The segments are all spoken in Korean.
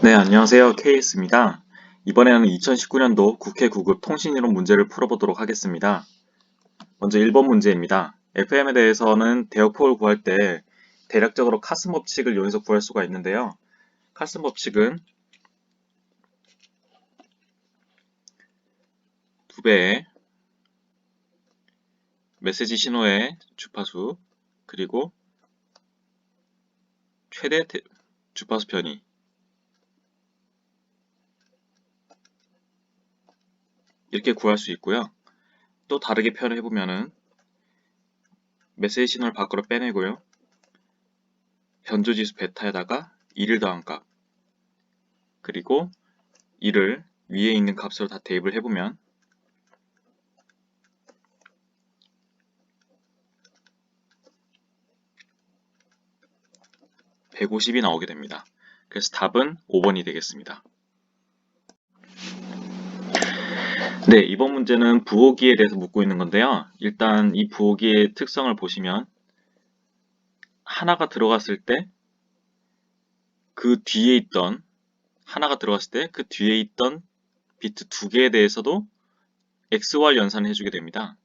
네, 안녕하세요. KS입니다. 이번에는 2019년도 국회 9급 통신이론 문제를 풀어보도록 하겠습니다. 먼저 1번 문제입니다. FM에 대해서는 대역폭을 구할 때 대략적으로 카슨 법칙을 이용해서 구할 수가 있는데요. 카슨 법칙은 2배의 메시지 신호의 주파수 그리고 최대 주파수 편이 이렇게 구할 수 있고요. 또 다르게 표현해보면은 메시지 신호를 밖으로 빼내고요. 변조지수 베타에다가 1을 더한 값 그리고 이를 위에 있는 값으로 다 대입을 해보면 150이 나오게 됩니다. 그래서 답은 5번이 되겠습니다. 네, 이번 문제는 부호기에 대해서 묻고 있는 건데요. 일단 이 부호기의 특성을 보시면 하나가 들어갔을 때 그 뒤에 있던 하나가 들어갔을 때 그 뒤에 있던 비트 두 개에 대해서도 XY 연산을 해주게 됩니다.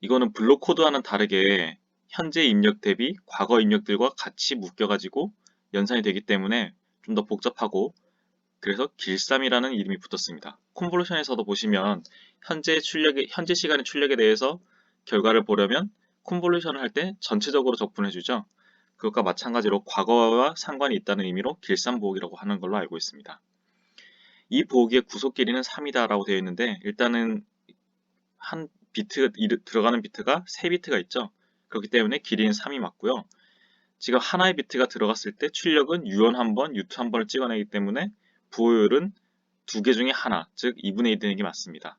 이거는 블록 코드와는 다르게 현재 입력 대비 과거 입력들과 같이 묶여가지고 연산이 되기 때문에 좀 더 복잡하고 그래서 길쌈이라는 이름이 붙었습니다. 콘볼루션에서도 보시면 현재 시간의 출력에 대해서 결과를 보려면 콘볼루션을 할 때 전체적으로 적분해주죠. 그것과 마찬가지로 과거와 상관이 있다는 의미로 길쌈 보호기라고 하는 걸로 알고 있습니다. 이 보호기의 구속 길이는 3이다 라고 되어 있는데 일단은 한 비트 들어가는 비트가 3비트가 있죠. 그렇기 때문에 길이는 3이 맞고요. 지금 하나의 비트가 들어갔을 때 출력은 U1 한 번, U2 한 번을 찍어내기 때문에 부호율은 두 개 중에 하나, 즉 2분의 1 되는 게 맞습니다.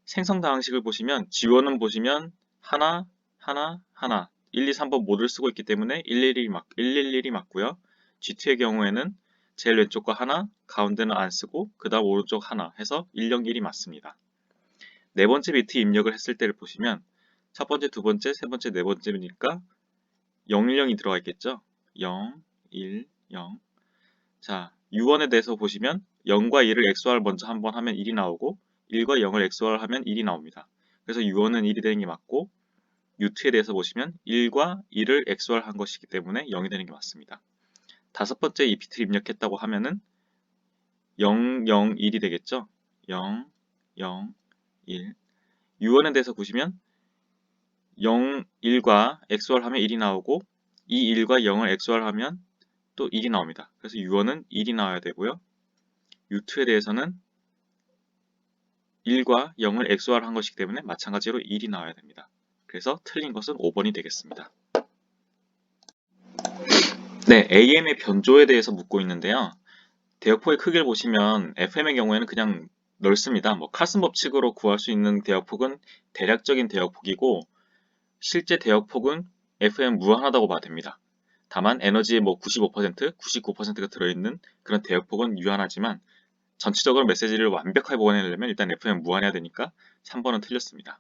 생성 방식을 보시면 G1은 보시면 하나, 하나, 하나 1, 2, 3번 모두를 쓰고 있기 때문에 111이 맞고요. G2의 경우에는 제일 왼쪽과 하나, 가운데는 안 쓰고 그 다음 오른쪽 하나 해서 101이 맞습니다. 네 번째 비트 입력을 했을 때를 보시면 첫 번째, 두 번째, 세 번째, 네 번째니까 010이 들어가 있겠죠. 0, 1, 0. 자, U1에 대해서 보시면 0과 1을 XOR 먼저 한번 하면 1이 나오고 1과 0을 XOR 하면 1이 나옵니다. 그래서 U1은 1이 되는 게 맞고 U2에 대해서 보시면 1과 1을 XOR 한 것이기 때문에 0이 되는 게 맞습니다. 다섯 번째 이 비트를 입력했다고 하면은 0, 0, 1이 되겠죠. 0, 0, 1. U1에 대해서 보시면 0, 1과 XOR 하면 1이 나오고 이 1과 0을 XOR 하면 또 1이 나옵니다. 그래서 U1은 1이 나와야 되고요. U2에 대해서는 1과 0을 XOR 한 것이기 때문에 마찬가지로 1이 나와야 됩니다. 그래서 틀린 것은 5번이 되겠습니다. 네, AM의 변조에 대해서 묻고 있는데요. 대역폭의 크기를 보시면 FM의 경우에는 그냥 넓습니다. 칼슨 법칙으로 구할 수 있는 대역폭은 대략적인 대역폭이고 실제 대역폭은 FM 무한하다고 봐도 됩니다. 다만 에너지의 95%, 99%가 들어있는 그런 대역폭은 유한하지만 전체적으로 메시지를 완벽하게 보관하려면 일단 FM 무한해야 되니까 3번은 틀렸습니다.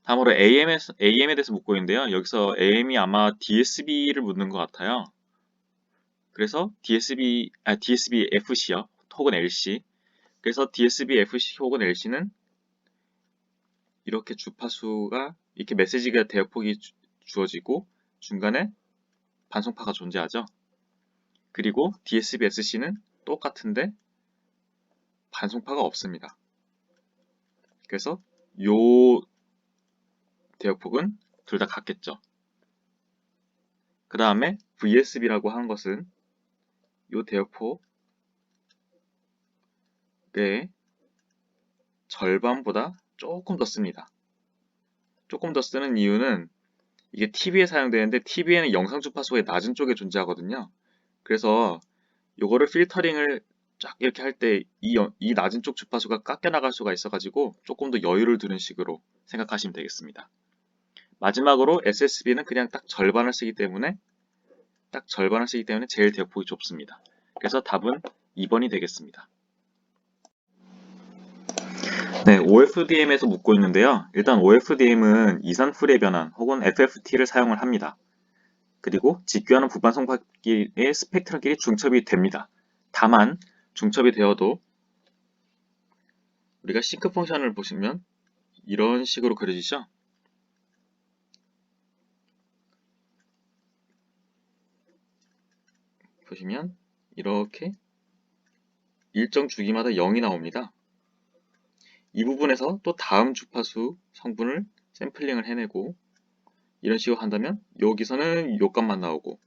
다음으로 AM에 대해서 묻고 있는데요. 여기서 AM이 아마 DSB를 묻는 것 같아요. 그래서 DSB FC요. 혹은 LC. 그래서 DSB FC 혹은 LC는 이렇게 주파수가 이렇게 메시지가 대역폭이 주어지고 중간에 반송파가 존재하죠. 그리고 DSB SC는 똑같은데 반송파가 없습니다. 그래서 요 대역폭은 둘 다 같겠죠. 그 다음에 VSB라고 하는 것은 요 대역폭의 절반보다 조금 더 씁니다. 조금 더 쓰는 이유는 이게 TV에 사용되는데 TV에는 영상 주파수가 낮은 쪽에 존재하거든요. 그래서 요거를 필터링을 쫙 이렇게 할 때 이 낮은 쪽 주파수가 깎여 나갈 수가 있어가지고 조금 더 여유를 두는 식으로 생각하시면 되겠습니다. 마지막으로 SSB는 그냥 딱 절반을 쓰기 때문에 제일 대폭이 좁습니다. 그래서 답은 2번이 되겠습니다. 네, OFDM에서 묻고 있는데요. 일단 OFDM은 이산 풀이의 변환 혹은 FFT를 사용을 합니다. 그리고 직교하는 부반송파끼리의 스펙트럼끼리 중첩이 됩니다. 다만 중첩이 되어도 우리가 싱크 펑션을 보시면 이런 식으로 그려지죠? 보시면 이렇게 일정 주기마다 0이 나옵니다. 이 부분에서 또 다음 주파수 성분을 샘플링을 해내고 이런 식으로 한다면 여기서는 요 값만 나오고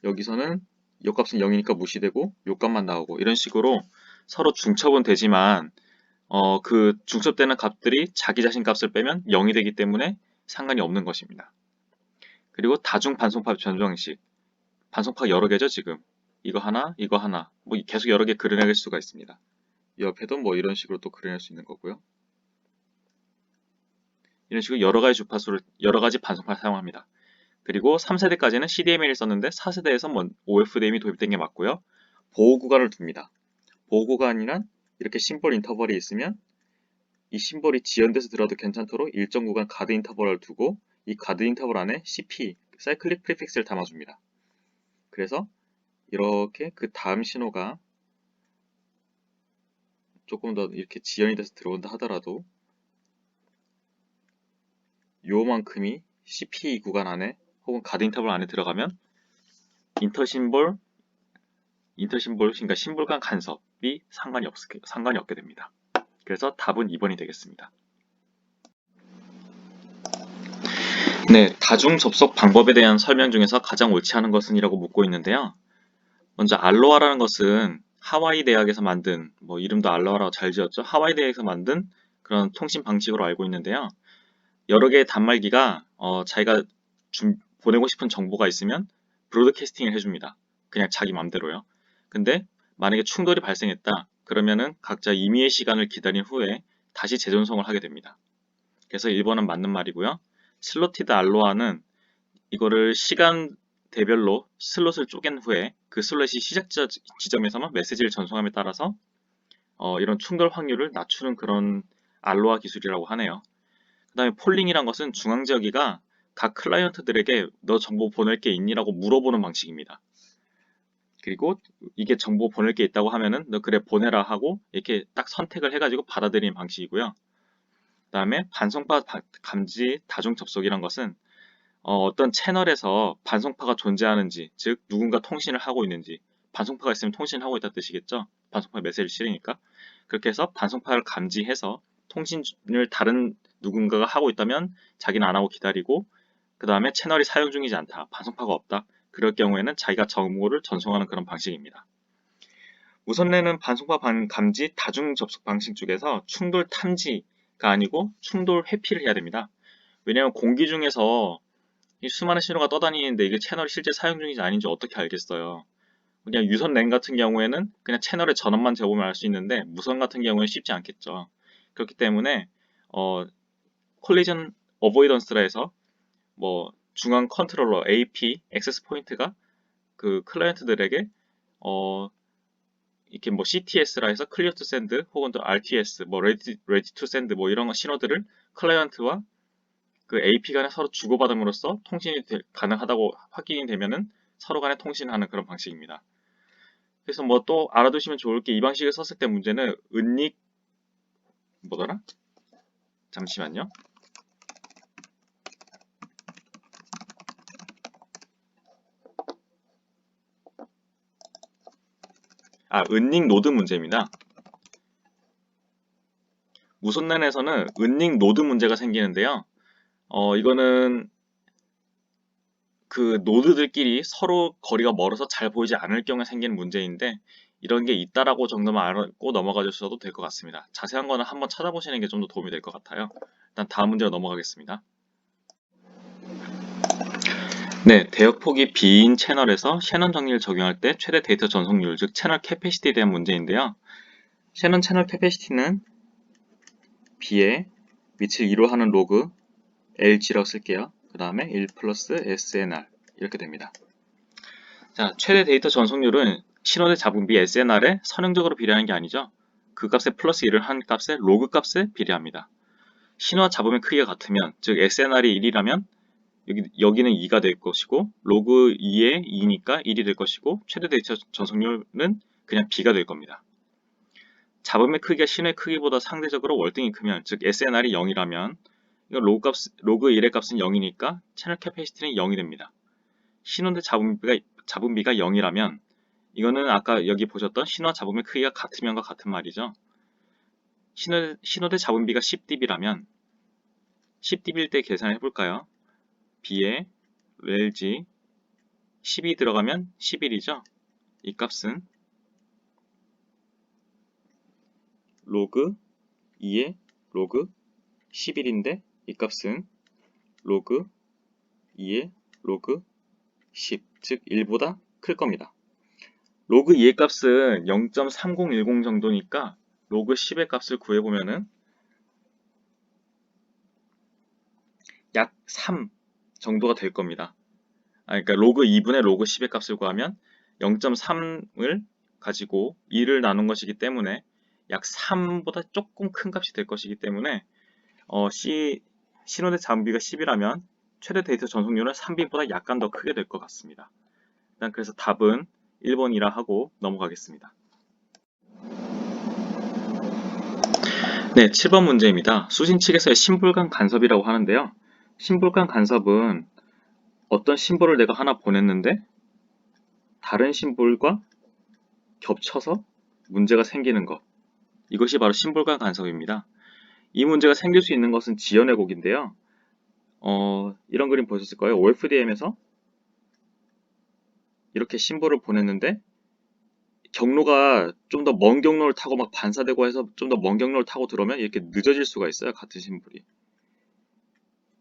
여기서는 요 값은 0이니까 무시되고 요 값만 나오고 이런 식으로 서로 중첩은 되지만 그 중첩되는 값들이 자기 자신 값을 빼면 0이 되기 때문에 상관이 없는 것입니다. 그리고 다중 반송파 변조 방식. 반송파가 여러 개죠, 지금. 이거 하나, 뭐 계속 여러 개 그려낼 수가 있습니다. 이 옆에도 뭐 이런 식으로 또 그려낼 수 있는 거고요. 이런 식으로 여러 가지 주파수를, 여러 가지 반송파를 사용합니다. 그리고 3세대까지는 CDMA를 썼는데 4세대에서 뭐 OFDM이 도입된 게 맞고요. 보호 구간을 둡니다. 보호 구간이란 이렇게 심볼 인터벌이 있으면 이 심볼이 지연돼서 들어도 괜찮도록 일정 구간 가드 인터벌을 두고 이 가드 인터벌 안에 CP, 사이클릭 프리픽스를 담아줍니다. 그래서 이렇게 그 다음 신호가 조금 더 이렇게 지연이 돼서 들어온다 하더라도 요만큼이 CP 구간 안에 혹은 가드 인터벌 안에 들어가면 인터심볼, 그러니까 심볼 간 간섭이 상관이 없게 됩니다. 그래서 답은 2번이 되겠습니다. 네, 다중 접속 방법에 대한 설명 중에서 가장 옳지 않은 것은 이라고 묻고 있는데요. 먼저 알로하라는 것은 하와이 대학에서 만든, 뭐 이름도 알로하라고 잘 지었죠. 하와이 대학에서 만든 그런 통신 방식으로 알고 있는데요. 여러 개의 단말기가 자기가 보내고 싶은 정보가 있으면 브로드캐스팅을 해줍니다. 그냥 자기 맘대로요. 근데 만약에 충돌이 발생했다. 그러면은 각자 임의의 시간을 기다린 후에 다시 재전송을 하게 됩니다. 그래서 1번은 맞는 말이고요. 슬롯티드 알로하는 이거를 시간대별로 슬롯을 쪼갠 후에 그 슬롯이 시작 지점에서만 메시지를 전송함에 따라서 이런 충돌 확률을 낮추는 그런 알로하 기술이라고 하네요. 그 다음에 폴링이란 것은 중앙지어기가 각 클라이언트들에게 너 정보 보낼 게 있니라고 물어보는 방식입니다. 그리고 이게 정보 보낼 게 있다고 하면은 너 그래 보내라 하고 이렇게 딱 선택을 해가지고 받아들이는 방식이고요. 그 다음에 반송파 감지 다중 접속이란 것은 어떤 채널에서 반송파가 존재하는지, 즉 누군가 통신을 하고 있는지, 반송파가 있으면 통신을 하고 있다는 뜻이겠죠. 반송파 메시지를 실으니까. 그렇게 해서 반송파를 감지해서 통신을 다른 누군가가 하고 있다면 자기는 안 하고 기다리고 그 다음에 채널이 사용 중이지 않다, 반송파가 없다. 그럴 경우에는 자기가 정보를 전송하는 그런 방식입니다. 우선내는 반송파 감지 다중 접속 방식 중에서 충돌 탐지가 아니고 충돌 회피를 해야 됩니다. 왜냐하면 공기 중에서 이 수많은 신호가 떠다니는데 이게 채널이 실제 사용 중인지 아닌지 어떻게 알겠어요. 그냥 유선 랜 같은 경우에는 그냥 채널의 전원만 재보면 알 수 있는데 무선 같은 경우는 쉽지 않겠죠. 그렇기 때문에 콜리전 어보이던스라 해서 뭐 중앙 컨트롤러 AP, 액세스 포인트가 그 클라이언트들에게 이렇게 뭐 CTS라 해서 클리어 투 샌드 혹은 또 RTS, 뭐 레디 투 샌드 뭐 이런 신호들을 클라이언트와 그 AP 간에 서로 주고받음으로써 통신이 가능하다고 확인이 되면은 서로 간에 통신하는 그런 방식입니다. 그래서 뭐 또 알아두시면 좋을 게 이 방식을 썼을 때 문제는 뭐더라? 잠시만요. 은닉 노드 문제입니다. 무선랜에서는 은닉 노드 문제가 생기는데요. 이거는 그 노드들끼리 서로 거리가 멀어서 잘 보이지 않을 경우에 생기는 문제인데 이런 게 있다라고 정도만 알고 넘어가 주셔도 될 것 같습니다. 자세한 거는 한번 찾아보시는 게 좀 더 도움이 될 것 같아요. 일단 다음 문제로 넘어가겠습니다. 네, 대역폭이 B인 채널에서 셰넌 정리를 적용할 때 최대 데이터 전송률, 즉 채널 캐패시티에 대한 문제인데요. 셰넌 채널 캐패시티는 B의 위치를 2로 하는 로그 LG라고 쓸게요. 그 다음에 1 플러스 SNR 이렇게 됩니다. 자, 최대 데이터 전송률은 신호대 잡음비 SNR에 선형적으로 비례하는 게 아니죠. 그 값에 플러스 1을 한 값에 로그 값에 비례합니다. 신호와 잡음의 크기가 같으면, 즉 SNR이 1이라면 여기는 2가 될 것이고 로그 2에 2니까 1이 될 것이고 최대 데이터 전송률은 그냥 b가 될 겁니다. 잡음의 크기가 신호의 크기보다 상대적으로 월등히 크면, 즉 SNR이 0이라면 이거 로그 1의 값은 0이니까 채널 캐패시티는 0이 됩니다. 신호 대 잡음비가 0이라면 이거는 아까 여기 보셨던 신호와 잡음의 크기가 같으면과 같은 말이죠. 신호 대 잡음비가 10dB라면 10dB일 때 계산해 볼까요? B에 LG 10이 들어가면 11이죠. 이 값은 로그 2의 로그 11인데 이 값은 로그 2의 로그 10, 즉 1보다 클 겁니다. 로그 2의 값은 0.3010 정도니까 로그 10의 값을 구해보면은 약 3 정도가 될 겁니다. 그러니까 로그 2분의 로그 10의 값을 구하면 0.3을 가지고 2를 나눈 것이기 때문에 약 3보다 조금 큰 값이 될 것이기 때문에 신호대 잡음비가 10이라면 최대 데이터 전송률은 3b보다 약간 더 크게 될 것 같습니다. 일단 그래서 답은 1번이라 하고 넘어가겠습니다. 네, 7번 문제입니다. 수신 측에서의 심볼간 간섭이라고 하는데요. 심볼간 간섭은 어떤 심볼을 내가 하나 보냈는데 다른 심볼과 겹쳐서 문제가 생기는 것. 이것이 바로 심볼간 간섭입니다. 이 문제가 생길 수 있는 것은 지연 왜곡인데요. 이런 그림 보셨을 거예요. OFDM에서 이렇게 심볼을 보냈는데 경로가 좀 더 먼 경로를 타고 막 반사되고 해서 좀 더 먼 경로를 타고 들어오면 이렇게 늦어질 수가 있어요. 같은 심볼이.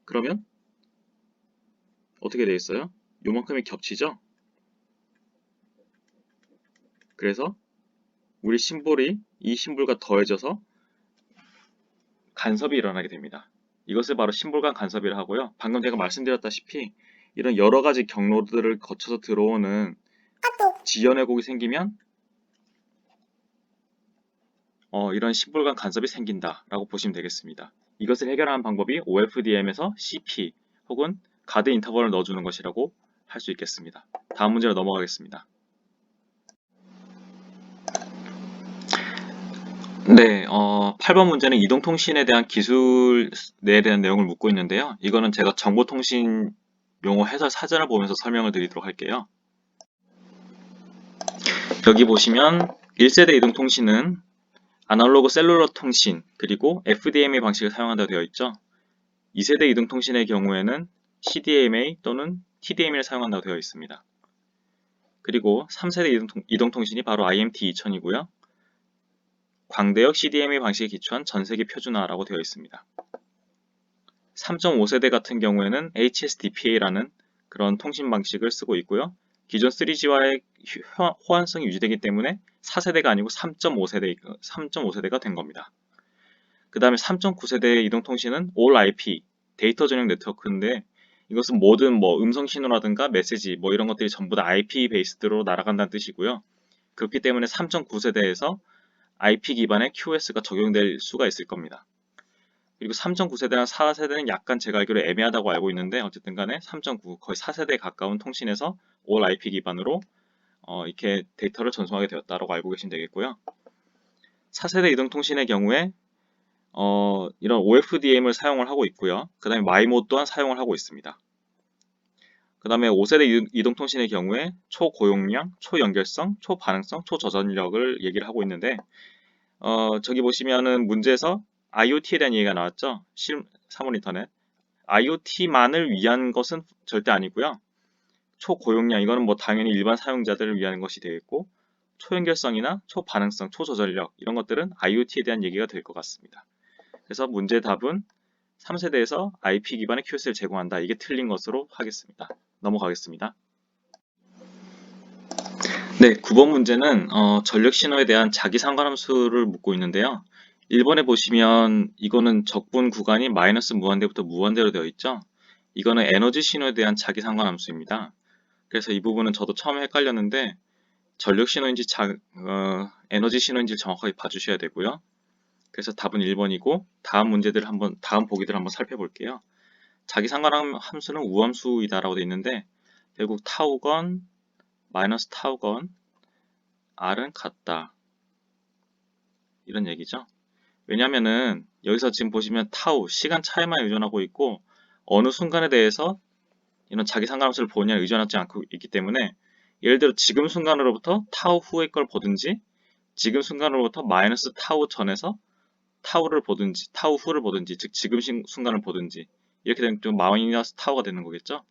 그러면 어떻게 되겠어요? 요만큼이 겹치죠? 그래서 우리 심볼이 이 심볼과 더해져서 간섭이 일어나게 됩니다. 이것을 바로 심볼간 간섭이라 하고요. 방금 제가 말씀드렸다시피 이런 여러 가지 경로들을 거쳐서 들어오는 지연 왜곡이 생기면 이런 심볼간 간섭이 생긴다라고 보시면 되겠습니다. 이것을 해결하는 방법이 OFDM에서 CP 혹은 가드 인터벌을 넣어주는 것이라고 할 수 있겠습니다. 다음 문제로 넘어가겠습니다. 네, 8번 문제는 이동통신에 대한 기술에 대한 내용을 묻고 있는데요. 이거는 제가 정보통신 용어 해설 사전을 보면서 설명을 드리도록 할게요. 여기 보시면 1세대 이동통신은 아날로그 셀룰러 통신 그리고 FDMA 방식을 사용한다고 되어 있죠. 2세대 이동통신의 경우에는 CDMA 또는 TDMA를 사용한다고 되어 있습니다. 그리고 3세대 이동통신이 바로 IMT 2000이고요. 광대역 CDMA 방식에 기초한 전세계 표준화라고 되어 있습니다. 3.5세대 같은 경우에는 HSDPA라는 그런 통신 방식을 쓰고 있고요. 기존 3G와의 호환성이 유지되기 때문에 4세대가 아니고 3.5세대가 된 겁니다. 그 다음에 3.9세대 이동통신은 All IP, 데이터 전용 네트워크인데 이것은 모든 음성 신호라든가 메시지 이런 것들이 전부 다 IP 베이스드로 날아간다는 뜻이고요. 그렇기 때문에 3.9세대에서 IP 기반의 QoS가 적용될 수가 있을 겁니다. 그리고 3.9세대랑 4세대는 약간 제가 알기로 애매하다고 알고 있는데 어쨌든 간에 3.9 거의 4세대에 가까운 통신에서 All IP 기반으로 이렇게 데이터를 전송하게 되었다고 알고 계시면 되겠고요. 4세대 이동통신의 경우에 이런 OFDM을 사용을 하고 있고요. 그 다음에 마이모 또한 사용을 하고 있습니다. 그 다음에 5세대 이동통신의 경우에 초고용량, 초연결성, 초반응성, 초저전력을 얘기를 하고 있는데 저기 보시면은 문제에서 IoT에 대한 얘기가 나왔죠. 사물 인터넷. IoT만을 위한 것은 절대 아니고요. 초고용량, 이거는 당연히 일반 사용자들을 위한 것이 되겠고 초연결성이나 초반응성, 초저전력 이런 것들은 IoT에 대한 얘기가 될 것 같습니다. 그래서 문제 답은 3세대에서 IP 기반의 QoS를 제공한다. 이게 틀린 것으로 하겠습니다. 넘어가겠습니다. 네, 9번 문제는 전력 신호에 대한 자기 상관함수를 묻고 있는데요. 1번에 보시면 이거는 적분 구간이 마이너스 무한대부터 무한대로 되어 있죠. 이거는 에너지 신호에 대한 자기 상관함수입니다. 그래서 이 부분은 저도 처음에 헷갈렸는데 전력 신호인지 에너지 신호인지 정확하게 봐주셔야 되고요. 그래서 답은 1번이고 다음 보기들을 한번 살펴볼게요. 자기 상관함 함수는 우함수이다라고 되어 있는데 결국 타우건 마이너스 타우건 r은 같다 이런 얘기죠. 왜냐면은 여기서 지금 보시면 타우 시간 차이만 의존하고 있고 어느 순간에 대해서 이런 자기 상관함수를 보느냐에 의존하지 않고 있기 때문에 예를 들어 지금 순간으로부터 타우 후의 걸 보든지 지금 순간으로부터 마이너스 타우 전에서 타우를 보든지 타우 후를 보든지 즉 지금 순간을 보든지 이렇게 되면 좀 마이너스 타우가 되는 거겠죠.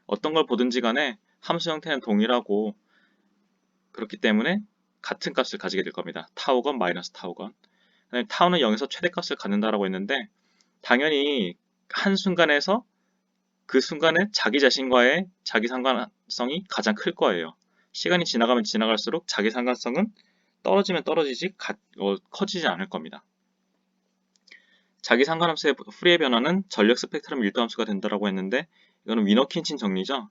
어떤 걸 보든지 간에 함수 형태는 동일하고 그렇기 때문에 같은 값을 가지게 될 겁니다. 타우건 마이너스 타우건. 타우는 0에서 최대값을 갖는다라고 했는데 당연히 한순간에서 그 순간에 자기 자신과의 자기 상관성이 가장 클 거예요. 시간이 지나가면 지나갈수록 자기 상관성은 떨어지면 떨어지지 커지지 않을 겁니다. 자기 상관함수의 프리의 변화는 전력 스펙트럼 밀도함수가 된다라고 했는데 이거는 위너킨친 정리죠.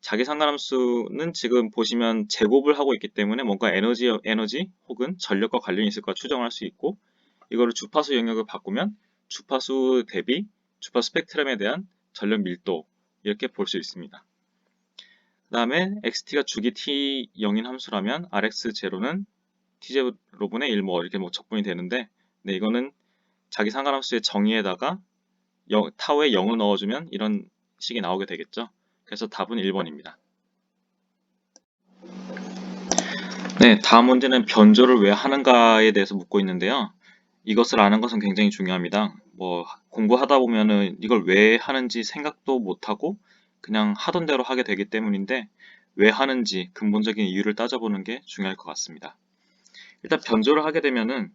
자기 상관함수는 지금 보시면 제곱을 하고 있기 때문에 뭔가 에너지 혹은 전력과 관련이 있을 거라 추정할 수 있고 이거를 주파수 영역을 바꾸면 주파수 대비 주파수 스펙트럼에 대한 전력 밀도 이렇게 볼 수 있습니다. 그 다음에 xt가 주기 t0인 함수라면 rx0는 t0분의 1 이렇게 적분이 되는데 네, 이거는 자기 상관함수의 정의에다가 타우에 0을 넣어주면 이런 식이 나오게 되겠죠. 그래서 답은 1번입니다. 네, 다음 문제는 변조를 왜 하는가에 대해서 묻고 있는데요. 이것을 아는 것은 굉장히 중요합니다. 공부하다 보면은 이걸 왜 하는지 생각도 못하고 그냥 하던 대로 하게 되기 때문인데 왜 하는지 근본적인 이유를 따져보는 게 중요할 것 같습니다. 일단 변조를 하게 되면은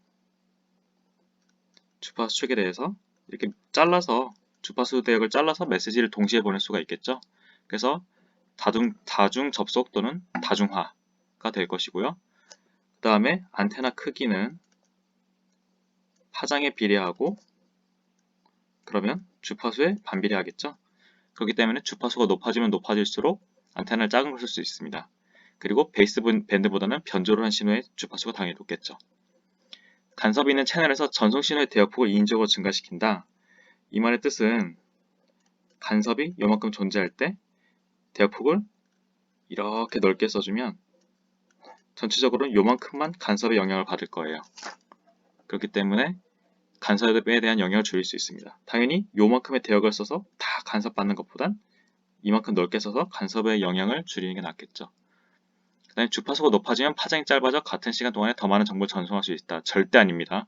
주파수 축에 대해서 이렇게 잘라서 주파수 대역을 잘라서 메시지를 동시에 보낼 수가 있겠죠. 그래서 다중 접속 또는 다중화가 될 것이고요. 그 다음에 안테나 크기는 파장에 비례하고 그러면 주파수에 반비례하겠죠. 그렇기 때문에 주파수가 높아지면 높아질수록 안테나를 작은 걸 쓸 수 있습니다. 그리고 베이스 밴드보다는 변조를 한 신호의 주파수가 당연히 높겠죠. 간섭이 있는 채널에서 전송 신호의 대역폭을 2인적으로 증가시킨다. 이 말의 뜻은 간섭이 요만큼 존재할 때 대역폭을 이렇게 넓게 써주면 전체적으로 요만큼만 간섭의 영향을 받을 거예요. 그렇기 때문에 간섭에 대한 영향을 줄일 수 있습니다. 당연히 요만큼의 대역을 써서 다 간섭받는 것보단 이만큼 넓게 써서 간섭의 영향을 줄이는 게 낫겠죠. 그 다음에 주파수가 높아지면 파장이 짧아져 같은 시간 동안에 더 많은 정보를 전송할 수 있다. 절대 아닙니다.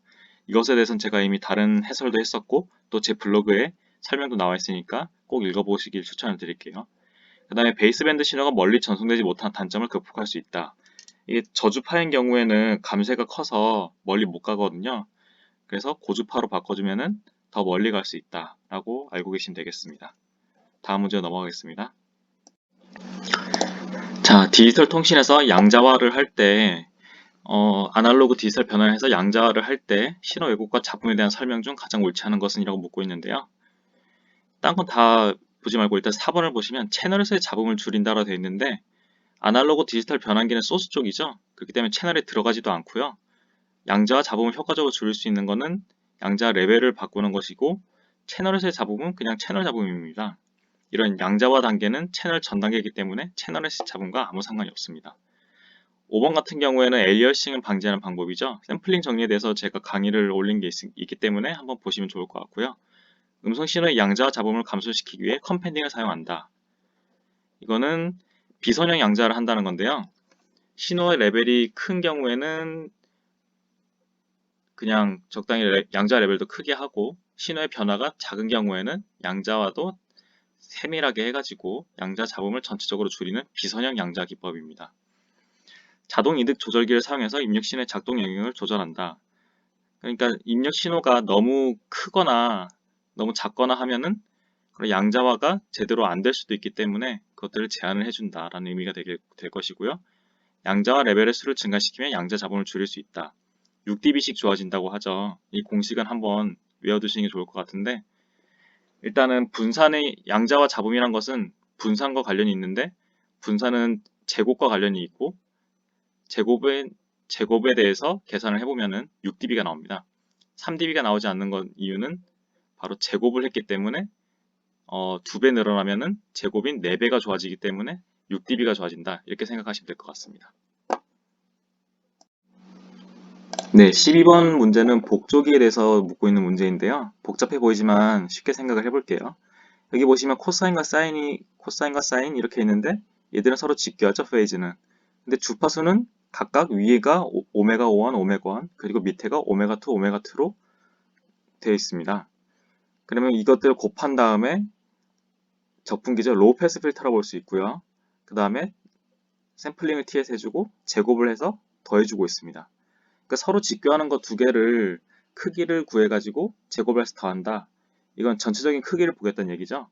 이것에 대해서는 제가 이미 다른 해설도 했었고 또 제 블로그에 설명도 나와 있으니까 꼭 읽어보시길 추천을 드릴게요. 그 다음에 베이스밴드 신호가 멀리 전송되지 못한 단점을 극복할 수 있다. 이게 저주파인 경우에는 감쇄가 커서 멀리 못 가거든요. 그래서 고주파로 바꿔주면 더 멀리 갈 수 있다 라고 알고 계시면 되겠습니다. 다음 문제 넘어가겠습니다. 자, 디지털 통신에서 양자화를 할 때 아날로그 디지털 변화를 해서 양자화를 할 때 신호 왜곡과 잡음에 대한 설명 중 가장 옳지 않은 것은 이라고 묻고 있는데요. 딴 건 다 보지 말고 일단 4번을 보시면 채널에서의 잡음을 줄인다라고 되어 있는데 아날로그 디지털 변환기는 소스 쪽이죠. 그렇기 때문에 채널에 들어가지도 않고요. 양자와 잡음을 효과적으로 줄일 수 있는 것은 양자 레벨을 바꾸는 것이고 채널에서의 잡음은 그냥 채널 잡음입니다. 이런 양자화 단계는 채널 전 단계이기 때문에 채널에서의 잡음과 아무 상관이 없습니다. 5번 같은 경우에는 엘리어싱을 방지하는 방법이죠. 샘플링 정리에 대해서 제가 강의를 올린 게 있기 때문에 한번 보시면 좋을 것 같고요. 음성 신호의 양자와 잡음을 감소시키기 위해 컴펜딩을 사용한다. 이거는 비선형 양자를 한다는 건데요. 신호의 레벨이 큰 경우에는 그냥 적당히 양자 레벨도 크게 하고 신호의 변화가 작은 경우에는 양자와도 세밀하게 해가지고 양자 잡음을 전체적으로 줄이는 비선형 양자 기법입니다. 자동 이득 조절기를 사용해서 입력 신호의 작동 영역을 조절한다. 그러니까 입력 신호가 너무 크거나 너무 작거나 하면은 양자화가 제대로 안 될 수도 있기 때문에 그것들을 제한을 해준다라는 의미가 될 것이고요. 양자화 레벨의 수를 증가시키면 양자 잡음을 줄일 수 있다. 6dB씩 좋아진다고 하죠. 이 공식은 한번 외워두시는 게 좋을 것 같은데 일단은 분산의 양자와 잡음이란 것은 분산과 관련이 있는데 분산은 제곱과 관련이 있고 제곱에 대해서 계산을 해보면은 6dB가 나옵니다. 3dB가 나오지 않는 건 이유는 바로 제곱을 했기 때문에 2배 늘어나면은 제곱인 4배가 좋아지기 때문에 6dB가 좋아진다. 이렇게 생각하시면 될 것 같습니다. 네, 12번 문제는 복조기에 대해서 묻고 있는 문제인데요. 복잡해 보이지만 쉽게 생각을 해볼게요. 여기 보시면 코사인과 사인 이렇게 있는데 얘들은 서로 직교하죠, 페이즈는. 근데 주파수는 각각 위에가 오메가 1, 오메가 1, 그리고 밑에가 오메가 2, 오메가 2로 되어 있습니다. 그러면 이것들을 곱한 다음에 적분기죠. 로우 패스 필터라고 볼 수 있고요. 그 다음에 샘플링을 TS 해주고 제곱을 해서 더해주고 있습니다. 그러니까 서로 직교하는 거 두 개를 크기를 구해가지고 제곱을 해서 더한다. 이건 전체적인 크기를 보겠다는 얘기죠.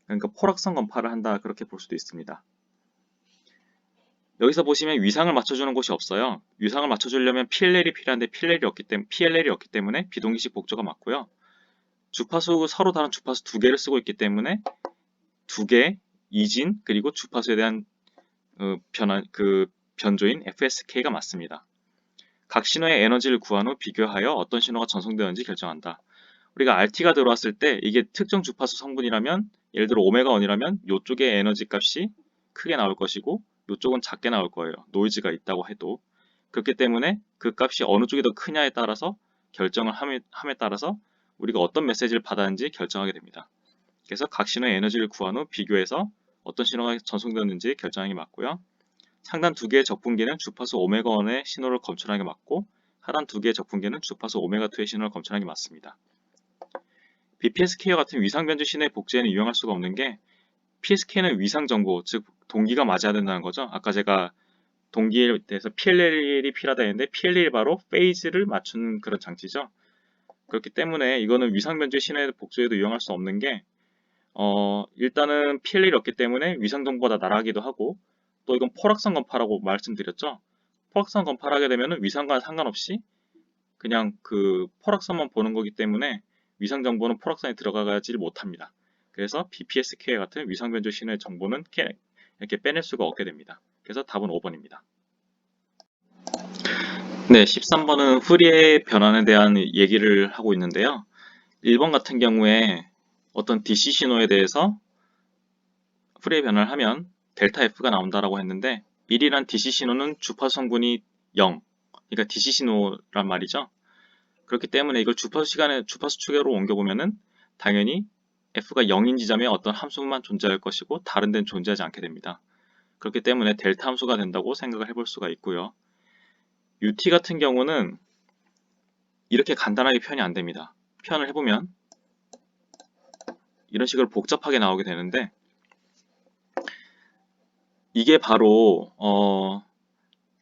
그러니까 포락성 검파를 한다. 그렇게 볼 수도 있습니다. 여기서 보시면 위상을 맞춰주는 곳이 없어요. 위상을 맞춰주려면 PLL이 필요한데 PLL이 없기 때문에 비동기식 복조가 맞고요. 주파수 서로 다른 주파수 두 개를 쓰고 있기 때문에 두 개, 이진, 그리고 주파수에 대한 변조인 FSK가 맞습니다. 각 신호의 에너지를 구한 후 비교하여 어떤 신호가 전송되었는지 결정한다. 우리가 RT가 들어왔을 때 이게 특정 주파수 성분이라면 예를 들어 오메가 1이라면 이쪽의 에너지 값이 크게 나올 것이고 이쪽은 작게 나올 거예요. 노이즈가 있다고 해도. 그렇기 때문에 그 값이 어느 쪽이 더 크냐에 따라서 결정을 함에 따라서 우리가 어떤 메시지를 받았는지 결정하게 됩니다. 그래서 각 신호의 에너지를 구한 후 비교해서 어떤 신호가 전송되었는지 결정하는 게 맞고요. 상단 두 개의 적분기는 주파수 오메가 1의 신호를 검출하는 게 맞고 하단 두 개의 적분기는 주파수 오메가 2의 신호를 검출하는 게 맞습니다. BPSK와 같은 위상변조 신호의 복제에는 이용할 수가 없는 게 PSK는 위상정보, 즉 동기가 맞아야 된다는 거죠. 아까 제가 동기에 대해서 PLL이 필요하다 했는데 PLL이 바로 페이즈를 맞추는 그런 장치죠. 그렇기 때문에 이거는 위상변조 신호의 복제에도 이용할 수 없는 게 일단은 PLL이 없기 때문에 위상정보보다 나라기도 하고 또 이건 포락성 검파라고 말씀드렸죠. 포락성 검파를 하게 되면 위상과 상관없이 그냥 그 포락성만 보는 거기 때문에 위상 정보는 포락성에 들어가지 못합니다. 그래서 BPSK 같은 위상 변조 신호의 정보는 이렇게 빼낼 수가 없게 됩니다. 그래서 답은 5번입니다. 네, 13번은 후리의 변환에 대한 얘기를 하고 있는데요. 1번 같은 경우에 어떤 DC 신호에 대해서 후리의 변환을 하면 델타 F가 나온다라고 했는데 1이란 DC 신호는 주파수 성분이 0, 그러니까 DC 신호란 말이죠. 그렇기 때문에 이걸 주파수 축으로 옮겨보면은 당연히 f가 0인 지점에 어떤 함수만 존재할 것이고 다른 데는 존재하지 않게 됩니다. 그렇기 때문에 델타 함수가 된다고 생각을 해볼 수가 있고요. UT 같은 경우는 이렇게 간단하게 표현이 안 됩니다. 표현을 해보면 이런 식으로 복잡하게 나오게 되는데 이게 바로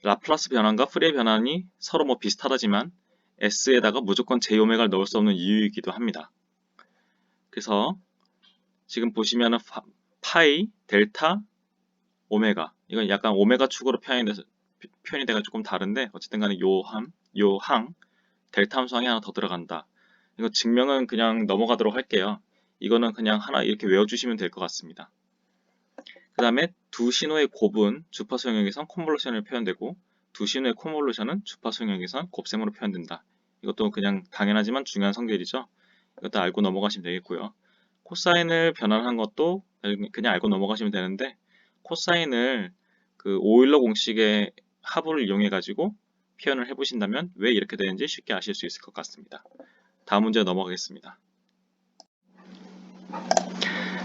라플라스 변환과 프리의 변환이 서로 뭐 비슷하다지만 S에다가 무조건 J오메가를 넣을 수 없는 이유이기도 합니다. 그래서 지금 보시면은 파이, 델타, 오메가 이건 약간 오메가 축으로 표현이 돼가 조금 다른데 어쨌든 간에 요항, 델타 함수항이 하나 더 들어간다. 이거 증명은 그냥 넘어가도록 할게요. 이거는 그냥 하나 이렇게 외워주시면 될 것 같습니다. 그 다음에 두 신호의 곱은 주파수 영역에선 콘볼루션으로 표현되고 두 신호의 콘볼루션은 주파수 영역에선 곱셈으로 표현된다. 이것도 그냥 당연하지만 중요한 성질이죠. 이것도 알고 넘어가시면 되겠고요. 코사인을 변환한 것도 그냥 알고 넘어가시면 되는데 코사인을 그 오일러 공식의 합을 이용해 가지고 표현을 해보신다면 왜 이렇게 되는지 쉽게 아실 수 있을 것 같습니다. 다음 문제 넘어가겠습니다.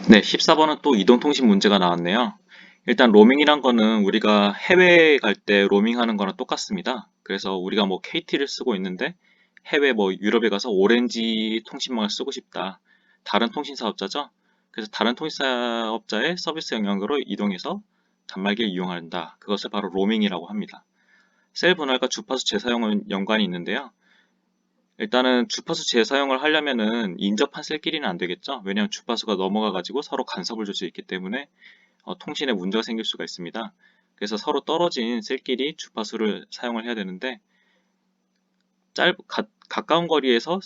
네, 14번은 또 이동통신 문제가 나왔네요. 일단 로밍이란 거는 우리가 해외에 갈 때 로밍하는 거랑 똑같습니다. 그래서 우리가 뭐 KT를 쓰고 있는데 해외 뭐 유럽에 가서 오렌지 통신망을 쓰고 싶다. 다른 통신사업자죠. 그래서 다른 통신사업자의 서비스 영역으로 이동해서 단말기를 이용한다. 그것을 바로 로밍이라고 합니다. 셀 분할과 주파수 재사용은 연관이 있는데요. 일단은 주파수 재사용을 하려면은 인접한 셀끼리는 안 되겠죠. 왜냐하면 주파수가 넘어가 가지고 서로 간섭을 줄 수 있기 때문에 통신에 문제가 생길 수가 있습니다. 그래서 서로 떨어진 셀끼리 주파수를 사용을 해야 되는데 가까운 거리에서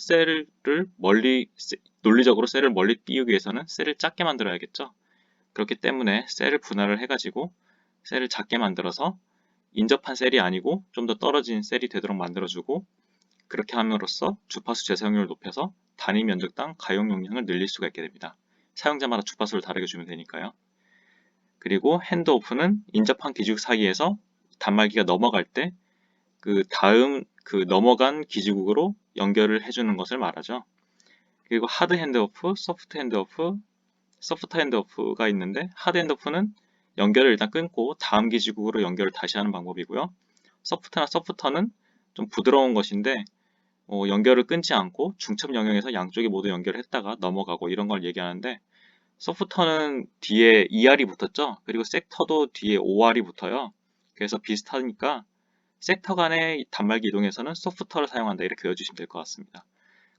논리적으로 셀을 멀리 띄우기 위해서는 셀을 작게 만들어야겠죠. 그렇기 때문에 셀을 분할을 해가지고 셀을 작게 만들어서 인접한 셀이 아니고 좀 더 떨어진 셀이 되도록 만들어주고 그렇게 함으로써 주파수 재사용률을 높여서 단위 면적당 가용 용량을 늘릴 수가 있게 됩니다. 사용자마다 주파수를 다르게 주면 되니까요. 그리고 핸드오프는 인접한 기지국 사이에서 단말기가 넘어갈 때 그 다음 그 넘어간 기지국으로 연결을 해주는 것을 말하죠. 그리고 하드 핸드오프, 소프트 핸드오프, 소프트 핸드오프가 있는데, 하드 핸드오프는 연결을 일단 끊고 다음 기지국으로 연결을 다시 하는 방법이고요. 소프트나 소프터는 좀 부드러운 것인데 연결을 끊지 않고 중첩 영역에서 양쪽이 모두 연결을 했다가 넘어가고 이런 걸 얘기하는데, 소프터는 뒤에 ER이 붙었죠. 그리고 섹터도 뒤에 OR이 붙어요. 그래서 비슷하니까 섹터 간의 단말기 이동에서는 소프터를 사용한다, 이렇게 외워주시면 될 것 같습니다.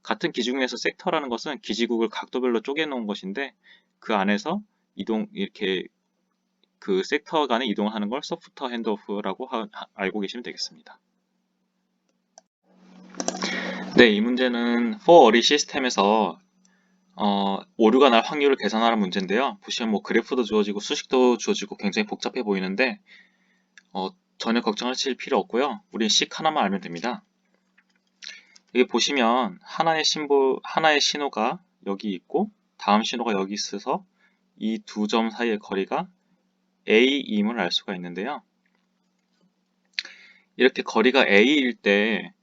같은 기지국 내에서 섹터라는 것은 기지국을 각도별로 쪼개 놓은 것인데, 그 안에서 이렇게 그 섹터 간에 이동을 하는 걸 소프터 핸드오프라고 알고 계시면 되겠습니다. 네, 이 문제는 for 어리 시스템에서 오류가 날 확률을 계산하는 문제인데요. 보시면 뭐 그래프도 주어지고 수식도 주어지고 굉장히 복잡해 보이는데 전혀 걱정하실 필요 없고요. 우린 식 하나만 알면 됩니다. 여기 보시면 하나의 신호가 여기 있고 다음 신호가 여기 있어서 이 두 점 사이의 거리가 A임을 알 수가 있는데요. 이렇게 거리가 A일 때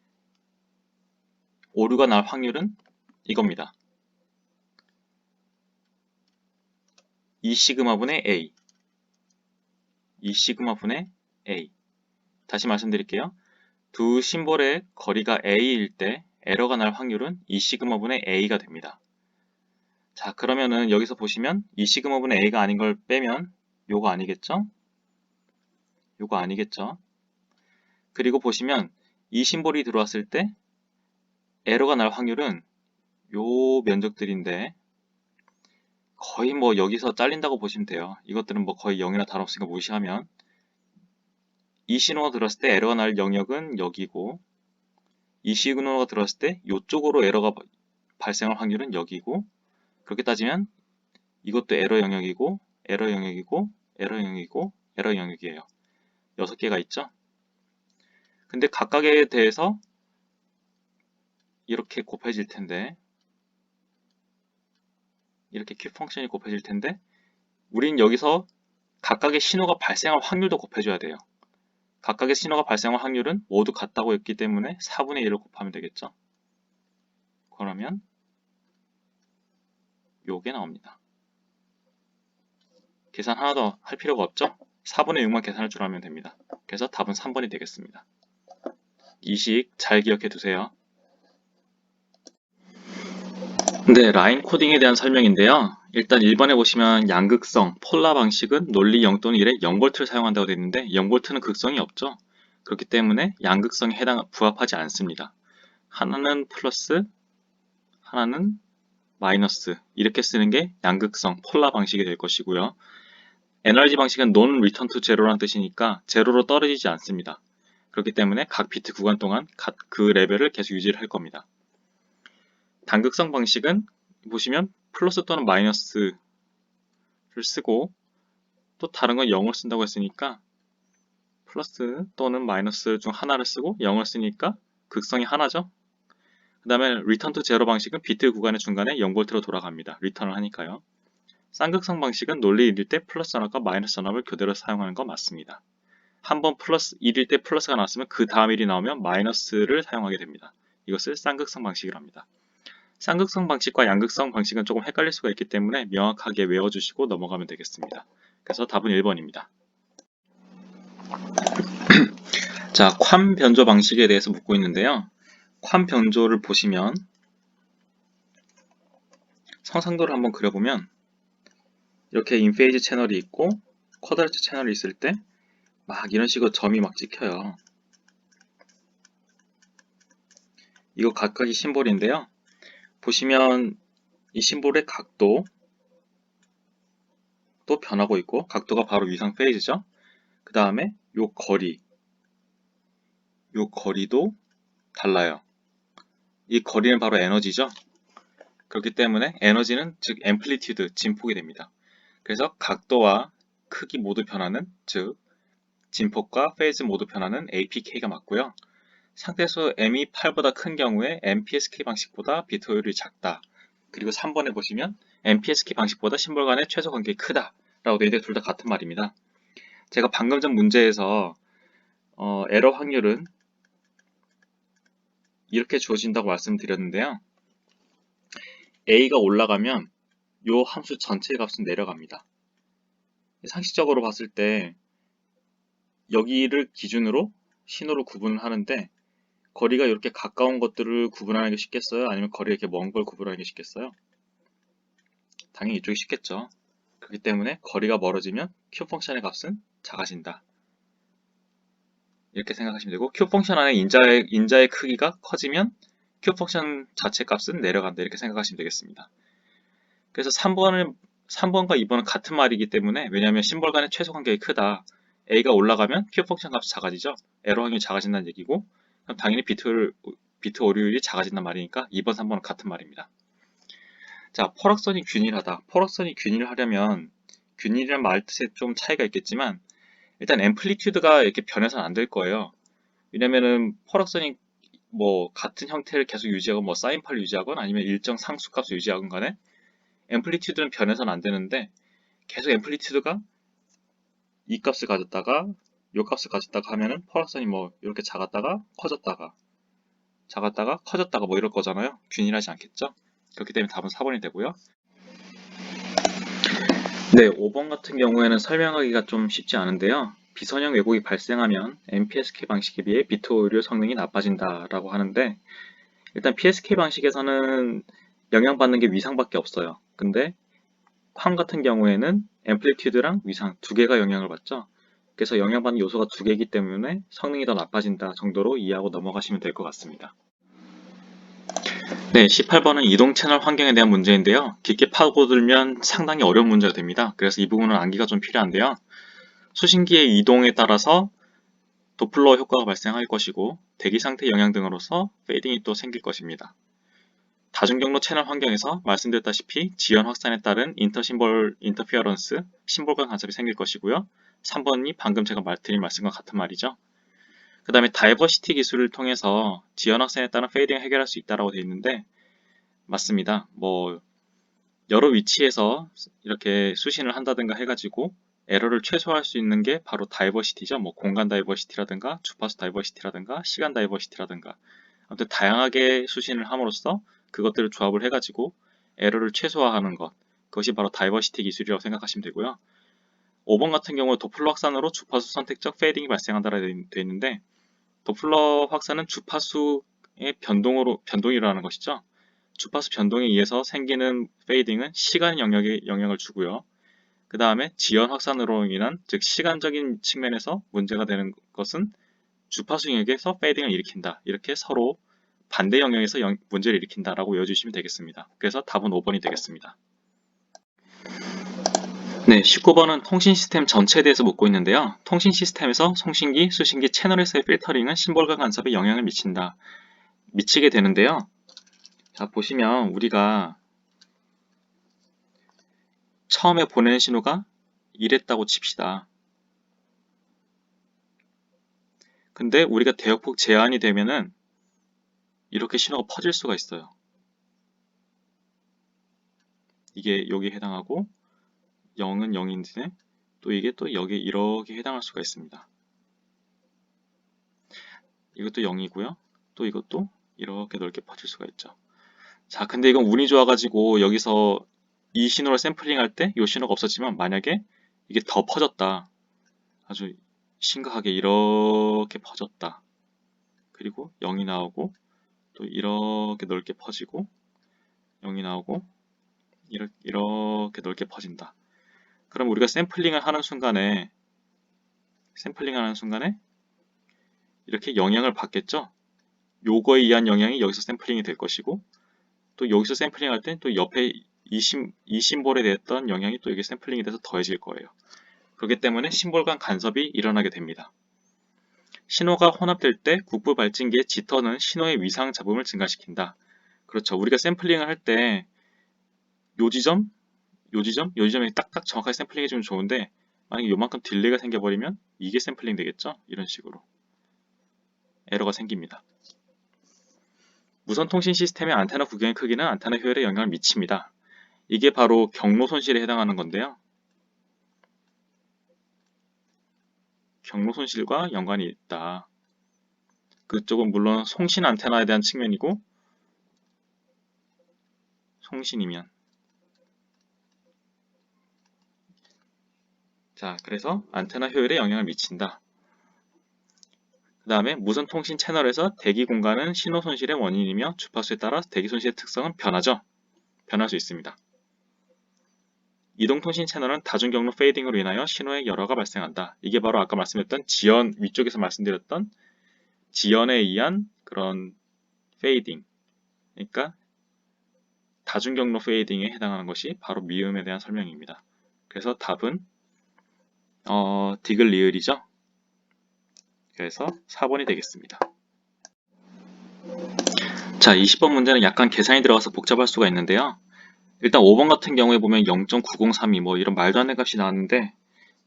오류가 날 확률은 이겁니다. 2시그마분의 A, 2시그마분의 A. 다시 말씀드릴게요. 두 심볼의 거리가 A일 때 에러가 날 확률은 2시그마분의 A가 됩니다. 자, 그러면은 여기서 보시면 2시그마분의 A가 아닌 걸 빼면 요거 아니겠죠? 요거 아니겠죠? 그리고 보시면 이 심볼이 들어왔을 때 에러가 날 확률은 요 면적들인데 거의 뭐 여기서 잘린다고 보시면 돼요. 이것들은 뭐 거의 0이나 다름없으니까 무시하면, 이 신호가 들어왔을 때 에러가 날 영역은 여기고, 이 신호가 들어왔을 때 이쪽으로 에러가 발생할 확률은 여기고, 그렇게 따지면 이것도 에러 영역이고, 에러 영역이고, 에러 영역이고, 에러 영역이에요. 6개가 있죠? 근데 각각에 대해서 이렇게 곱해질 텐데, 이렇게 q 펑션이 곱해질 텐데, 우린 여기서 각각의 신호가 발생할 확률도 곱해줘야 돼요. 각각의 신호가 발생할 확률은 모두 같다고 했기 때문에 4분의 1을 곱하면 되겠죠. 그러면 요게 나옵니다. 계산 하나 더 할 필요가 없죠? 4분의 6만 계산할 줄 알면 됩니다. 그래서 답은 3번이 되겠습니다. 이 식 잘 기억해 두세요. 네, 라인 코딩에 대한 설명인데요. 일단 1번에 보시면 양극성, 폴라 방식은 논리 0 또는 1에 0V를 사용한다고 되어 있는데 0V는 극성이 없죠. 그렇기 때문에 양극성에 부합하지 않습니다. 하나는 플러스, 하나는 마이너스, 이렇게 쓰는 게 양극성, 폴라 방식이 될 것이고요. 에너지 방식은 non return to zero라는 뜻이니까 제로로 떨어지지 않습니다. 그렇기 때문에 각 비트 구간 동안 그 레벨을 계속 유지를 할 겁니다. 단극성 방식은 보시면 플러스 또는 마이너스를 쓰고 또 다른 건 0을 쓴다고 했으니까 플러스 또는 마이너스 중 하나를 쓰고 0을 쓰니까 극성이 하나죠. 그 다음에 return to zero 방식은 비트 구간의 중간에 0V로 돌아갑니다. 리턴을 하니까요. 쌍극성 방식은 논리 1일 때 플러스 전압과 마이너스 전압을 교대로 사용하는 거 맞습니다. 한번 플러스 1일 때 플러스가 나왔으면 그 다음 1이 나오면 마이너스를 사용하게 됩니다. 이것을 쌍극성 방식이라 합니다. 쌍극성 방식과 양극성 방식은 조금 헷갈릴 수가 있기 때문에 명확하게 외워주시고 넘어가면 되겠습니다. 그래서 답은 1번입니다. 자, 宽변조 방식에 대해서 묻고 있는데요. 宽변조를 보시면 상상도를 한번 그려보면 이렇게 인페이즈 채널이 있고 쿼드라트 채널이 있을 때 막 이런 식으로 점이 막 찍혀요. 이거 각각의 심볼인데요. 보시면 이 심볼의 각도 또 변하고 있고, 각도가 바로 위상 페이지죠. 그 다음에 요 거리도 달라요. 이 거리는 바로 에너지죠. 그렇기 때문에 에너지는 즉 앰플리튜드, 진폭이 됩니다. 그래서 각도와 크기 모두 변하는, 즉 진폭과 페이즈 모두 변하는 APK가 맞고요. 상대수 M이 8보다 큰 경우에 MPSK 방식보다 비트 효율이 작다. 그리고 3번에 보시면 MPSK 방식보다 심볼 간의 최소 관계가 크다 라고 되어 있는데 둘 다 같은 말입니다. 제가 방금 전 문제에서 에러 확률은 이렇게 주어진다고 말씀드렸는데요. A가 올라가면 요 함수 전체의 값은 내려갑니다. 상식적으로 봤을 때 여기를 기준으로 신호를 구분을 하는데 거리가 이렇게 가까운 것들을 구분하는 게 쉽겠어요? 아니면 거리가 이렇게 먼 걸 구분하는 게 쉽겠어요? 당연히 이쪽이 쉽겠죠. 그렇기 때문에 거리가 멀어지면 Q 펑션의 값은 작아진다. 이렇게 생각하시면 되고 Q 펑션 안에 인자의 크기가 커지면 Q 펑션 자체 값은 내려간다. 이렇게 생각하시면 되겠습니다. 그래서 3번과 2번은 같은 말이기 때문에 왜냐하면 심볼 간의 최소 간격이 크다. A가 올라가면 Q 펑션 값이 작아지죠. 에러 확률이 작아진다는 얘기고 그럼 당연히 비트 오류율이 작아진단 말이니까 2번, 3번은 같은 말입니다. 자, 포락선이 균일하다. 포락선이 균일하려면 균일이란 말 뜻에 좀 차이가 있겠지만 일단 앰플리튜드가 이렇게 변해서는 안 될 거예요. 왜냐면은 포락선이 뭐 같은 형태를 계속 유지하건 뭐 사인파를 유지하건 아니면 일정 상수값을 유지하건 간에 앰플리튜드는 변해서는 안 되는데 계속 앰플리튜드가 이 값을 가졌다가 요 값을 가졌다가 하면은 포락선이 뭐 이렇게 작았다가 커졌다가 뭐 이럴 거잖아요. 균일하지 않겠죠? 그렇기 때문에 답은 4번이 되고요. 네, 5번 같은 경우에는 설명하기가 좀 쉽지 않은데요. 비선형 왜곡이 발생하면 MPSK 방식에 비해 비트 오류 성능이 나빠진다라고 하는데 일단 PSK 방식에서는 영향받는 게 위상밖에 없어요. 근데 쾅 같은 경우에는 앰플리튜드랑 위상 두 개가 영향을 받죠. 그래서 영향받는 요소가 두 개이기 때문에 성능이 더 나빠진다 정도로 이해하고 넘어가시면 될 것 같습니다. 네, 18번은 이동 채널 환경에 대한 문제인데요. 깊게 파고들면 상당히 어려운 문제가 됩니다. 그래서 이 부분은 암기가 좀 필요한데요. 수신기의 이동에 따라서 도플러 효과가 발생할 것이고 대기 상태 영향 등으로서 페이딩이 또 생길 것입니다. 다중경로 채널 환경에서 말씀드렸다시피 지연 확산에 따른 인터심볼 인터피어런스, 심볼간 간섭이 생길 것이고요. 3번이 방금 제가 드린 말씀과 같은 말이죠. 그 다음에 다이버시티 기술을 통해서 지연 확산에 따른 페이딩을 해결할 수 있다고 되어 있는데 맞습니다. 뭐 여러 위치에서 이렇게 수신을 한다든가 해가지고 에러를 최소화할 수 있는 게 바로 다이버시티죠. 뭐 공간 다이버시티라든가 주파수 다이버시티라든가 시간 다이버시티라든가 아무튼 다양하게 수신을 함으로써 그것들을 조합을 해가지고 에러를 최소화하는 것 그것이 바로 다이버시티 기술이라고 생각하시면 되고요. 5번 같은 경우 도플러 확산으로 주파수 선택적 페이딩이 발생한다라고 되어 있는데 도플러 확산은 주파수의 변동이라는 것이죠. 주파수 변동에 의해서 생기는 페이딩은 시간 영역에 영향을 주고요. 그 다음에 지연 확산으로 인한 즉 시간적인 측면에서 문제가 되는 것은 주파수 영역에서 페이딩을 일으킨다. 이렇게 서로 반대 영역에서 문제를 일으킨다라고 외워주시면 되겠습니다. 그래서 답은 5번이 되겠습니다. 네, 19번은 통신 시스템 전체에 대해서 묻고 있는데요. 통신 시스템에서 송신기, 수신기 채널에서의 필터링은 심볼과 간섭에 영향을 미치게 되는데요. 자, 보시면 우리가 처음에 보내는 신호가 이랬다고 칩시다. 근데 우리가 대역폭 제한이 되면은 이렇게 신호가 퍼질 수가 있어요. 이게 여기에 해당하고 0은 0인데 또 이게 또 여기에 이렇게 해당할 수가 있습니다. 이것도 0이고요. 또 이것도 이렇게 넓게 퍼질 수가 있죠. 자, 근데 이건 운이 좋아가지고 여기서 이 신호를 샘플링 할 때 이 신호가 없었지만 만약에 이게 더 퍼졌다. 아주 심각하게 이렇게 퍼졌다. 그리고 0이 나오고 또 이렇게 넓게 퍼지고 0이 나오고 이렇게 넓게 퍼진다. 그럼 우리가 샘플링을 하는 순간에 이렇게 영향을 받겠죠? 요거에 의한 영향이 여기서 샘플링이 될 것이고 또 여기서 샘플링 할 때 또 옆에 이 심볼에 대했던 영향이 또 이게 샘플링이 돼서 더해질 거예요. 그렇기 때문에 심볼 간 간섭이 일어나게 됩니다. 신호가 혼합될 때 국부 발진기의 지터는 신호의 위상 잡음을 증가시킨다. 그렇죠. 우리가 샘플링을 할 때 요 지점, 요 지점에 딱딱 정확하게 샘플링 해주면 좋은데 만약에 요만큼 딜레이가 생겨버리면 이게 샘플링 되겠죠? 이런 식으로 에러가 생깁니다. 무선 통신 시스템의 안테나 구경의 크기는 안테나 효율에 영향을 미칩니다. 이게 바로 경로 손실에 해당하는 건데요. 경로 손실과 연관이 있다. 그쪽은 물론 송신 안테나에 대한 측면이고, 송신이면. 자, 그래서 안테나 효율에 영향을 미친다. 그 다음에 무선 통신 채널에서 대기 공간은 신호 손실의 원인이며 주파수에 따라 대기 손실의 특성은 변하죠. 변할 수 있습니다. 이동통신 채널은 다중경로 페이딩으로 인하여 신호의 열화가 발생한다. 이게 바로 아까 말씀했던 지연, 위쪽에서 말씀드렸던 지연에 의한 그런 페이딩. 그러니까 다중경로 페이딩에 해당하는 것이 바로 미음에 대한 설명입니다. 그래서 답은 디귿 리을이죠. 그래서 4번이 되겠습니다. 자, 20번 문제는 약간 계산이 들어가서 복잡할 수가 있는데요. 일단 5번 같은 경우에 보면 0.9032 뭐 이런 말도 안 되는 값이 나왔는데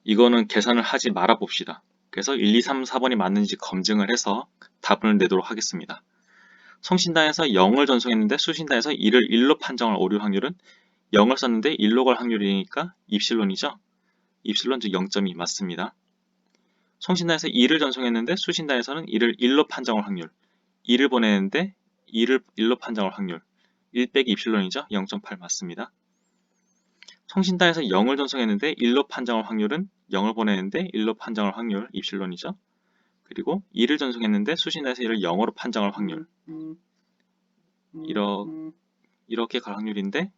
이거는 계산을 하지 말아 봅시다. 그래서 1, 2, 3, 4번이 맞는지 검증을 해서 답을 내도록 하겠습니다. 송신단에서 0을 전송했는데 수신단에서 1을 1로 판정할 오류 확률은 0을 썼는데 1로 갈 확률이니까 입실론이죠. 입실론 즉 0.2 맞습니다. 송신단에서 2를 전송했는데 수신단에서는 1을 1로 판정할 확률, 2를 보내는데 2를 1로 판정할 확률, 1 빼기 입실론이죠. 0.8 맞습니다. 송신단에서 0을 전송했는데 1로 판정할 확률은 0을 보내는데 1로 판정할 확률, 입실론이죠. 그리고 2를 전송했는데 수신단에서 1을 0으로 판정할 확률, 이렇게 갈 확률인데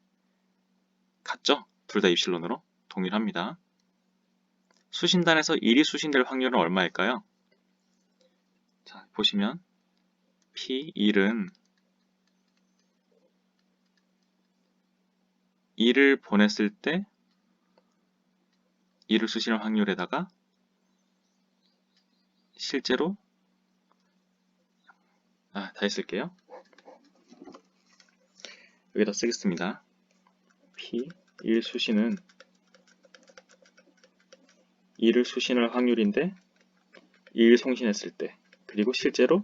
같죠? 둘 다 입실론으로 동일합니다. 수신단에서 1이 수신될 확률은 얼마일까요? 자, 보시면 P1은 2를 보냈을 때 2를 수신할 확률에다가 실제로 다시 쓸게요. 여기다 쓰겠습니다. P1 수신은 2를 수신할 확률인데 2를 송신했을 때 그리고 실제로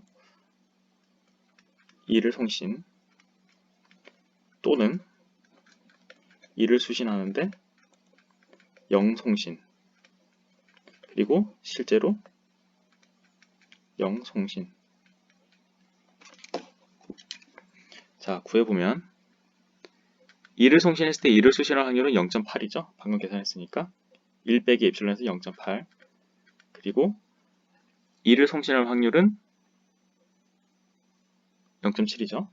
2를 송신 또는 2를 수신하는데 0 송신 그리고 실제로 0 송신. 자, 구해보면 2를 송신했을 때 2를 수신할 확률은 0.8이죠. 방금 계산했으니까 1 빼기 엡실론에서 0.8 그리고 2를 송신할 확률은 0.7이죠.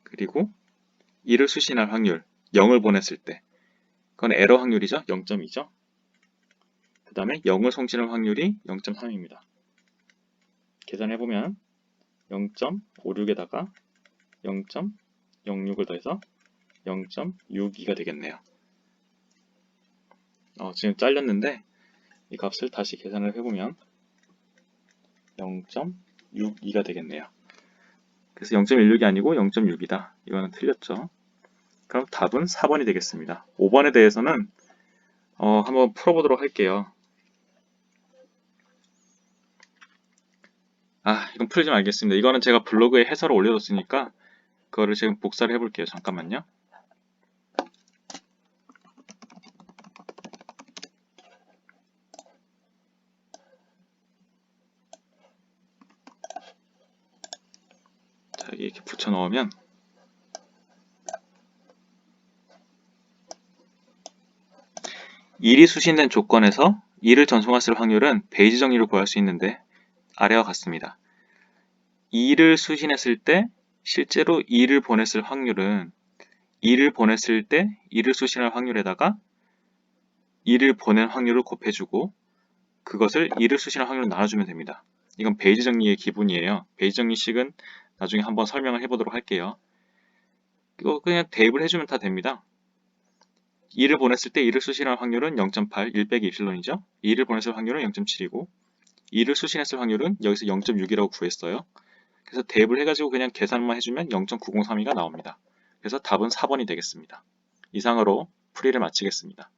그리고 2를 수신할 확률 0을 보냈을 때 그건 에러 확률이죠. 0.2죠. 그 다음에 0을 송신할 확률이 0.3입니다. 계산해보면 0.56에다가 0.06을 더해서 0.62가 되겠네요. 지금 잘렸는데 이 값을 다시 계산을 해보면 0.62가 되겠네요. 그래서 0.16이 아니고 0.6이다. 이거는 틀렸죠. 그럼 답은 4번이 되겠습니다. 5번에 대해서는 한번 풀어보도록 할게요. 이건 풀지 말겠습니다. 이거는 제가 블로그에 해설을 올려뒀으니까 그거를 지금 복사를 해볼게요. 잠깐만요. 자, 이렇게 붙여 넣으면 일이 수신된 조건에서 2를 전송했을 확률은 베이지 정리로 구할 수 있는데 아래와 같습니다. 2를 수신했을 때 실제로 2를 보냈을 확률은 2를 보냈을 때 2를 수신할 확률에다가 2를 보낸 확률을 곱해주고 그것을 2를 수신할 확률로 나눠주면 됩니다. 이건 베이지 정리의 기본이에요. 베이지 정리식은 나중에 한번 설명을 해보도록 할게요. 이거 그냥 대입을 해주면 다 됩니다. 2를 보냈을 때 2를 수신할 확률은 0.8, 1 빼기 입실론이죠. 2를 보냈을 확률은 0.7이고 2를 수신했을 확률은 여기서 0.6이라고 구했어요. 그래서 대입을 해가지고 그냥 계산만 해주면 0.9032가 나옵니다. 그래서 답은 4번이 되겠습니다. 이상으로 풀이를 마치겠습니다.